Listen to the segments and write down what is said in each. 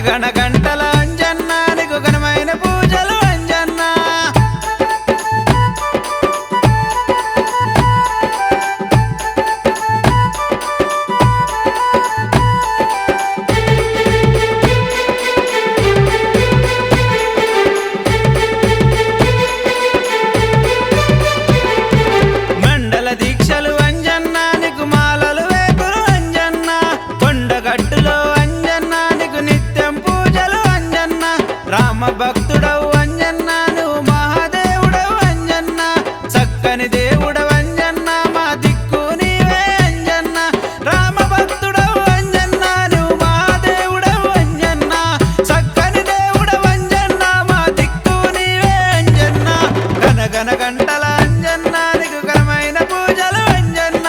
గణ గంటల అంజన్న నీకు ఘనమైన పూజలు అంజన్న మండల దీక్షలు అంజన్న నీకు మాలలు వేకులు అంజన్న కొండగట్టులో అంజన్న నీకు నిత్యం పూజలు అంజన్న రామ భక్తుడవు అంజన్న నువ్వు మహాదేవుడవు అంజన్న చక్కని దేవుడవు అంజన్న మా దిక్కు నీవే అంజన్న రామ భక్తుడవు అంజన్న నువ్వు మహాదేవుడవు అంజన్న చక్కని దేవుడవు అంజన్న మా దిక్కు నీవే అంజన్న గణ గణ గంటల అంజన్న నీకు ఘనమైన పూజలు అంజన్న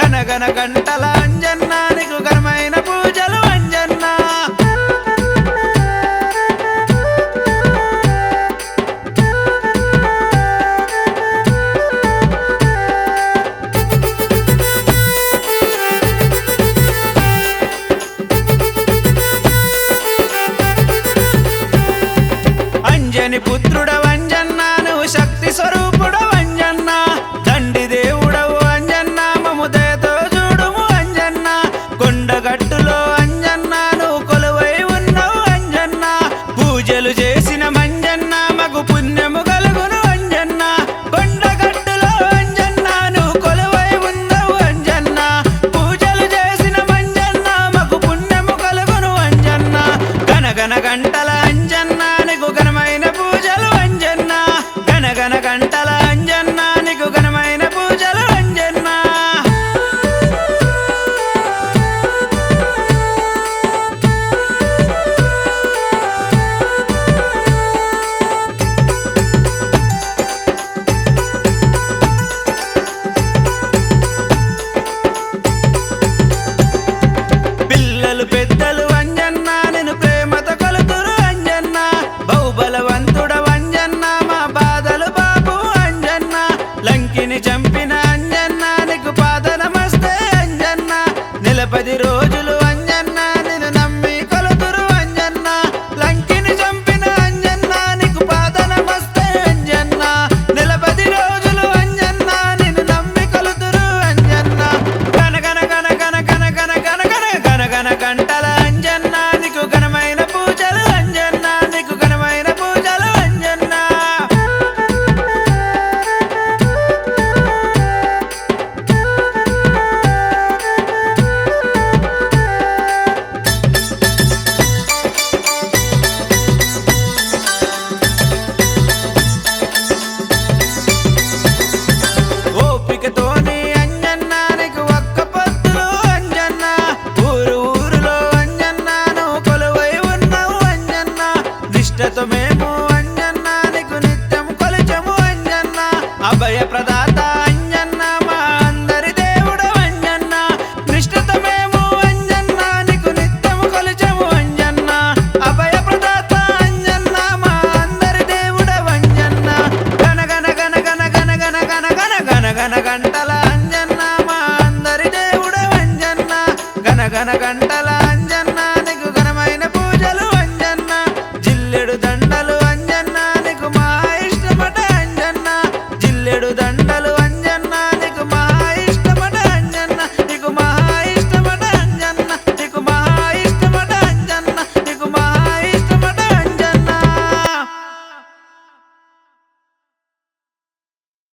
గణ గణ గంటల అంజన్న నీకు ఘనమైన పూజలు అంజన్న అంజని పుత్రుడవు అంజన్న నువ్వు శక్తి స్వరూపుడవు అంజన్న దండి దేవుడవు అంజన్న మము దయతో చూడుము అంజన్న కొండగట్టులో అంజన్న నువ్వు కొలువై ఉన్నావు అంజన్న పూజలు చేసిన మంజన్న మగు పుణ్యము కలుగును అంజన్న కొండగట్టులో అంజన్న నువ్వు కొలువై ఉన్నావు అంజన్న పూజలు చేసిన మంజన్న మగు పుణ్యము కలుగును అంజన్న గణ గణ గంటల అంజన్న నీకు ఘనమైన పూజలు అంజన్న గణ గణ గంటల అంజన్న నీకు ఘనమైన పూజలు అంజన్న పిల్లలు పెద్దలు అంజన్న నేను ప్రేమతో కొలుతురు అంజన్న బహుబలవంతుడవు అంజన్న మా బాధలు బాబు అంజన్న లంకిని చంపిన అంజన్న నీకు పాద నమస్తే అంజన్న నిలపది రోజులు అంజన్న నిన్ను నమ్మి కొలుతురు అంజన్న లంకిని చంపిన అంజన్న నీకు పాద నమస్తే అంజన్న నిలపది రోజులు అంజన్న నిన్ను నమ్మి కొలుతురు అంజన్న గణ గణ గణ గణ గణ గణ గణ గణ గణ గణ గంటల అంజన్న నీకు ఘనమైన పూజలు అంజన్న నీకు ఘనమైన పూజలు అంజన్న ఓపికతోని అంజన్న నీకు ఒక్క పొద్దులు అంజన్న ఊరు ఊరులో అంజన్న నువ్వు కొలువై ఉన్నావు అంజన్న నిష్టతో మేము అంజన్న నీకు నిత్యం కొలిచము అంజన్న అభయ ప్రదాత అంజన్న మా అందరి దేవుడవు అంజన్న నిష్టతో మేము అంజన్న నీకు నిత్యం కొలిచము అంజన్న అభయ ప్రదాత అంజన్న మా అందరి దేవుడవు అంజన్న గణ గణ గణ గణ గణ గణ గణ గణ గణ గణ గంటల అంజన్న మా అందరి దేవుడవు అంజన్న గణ గణ గంట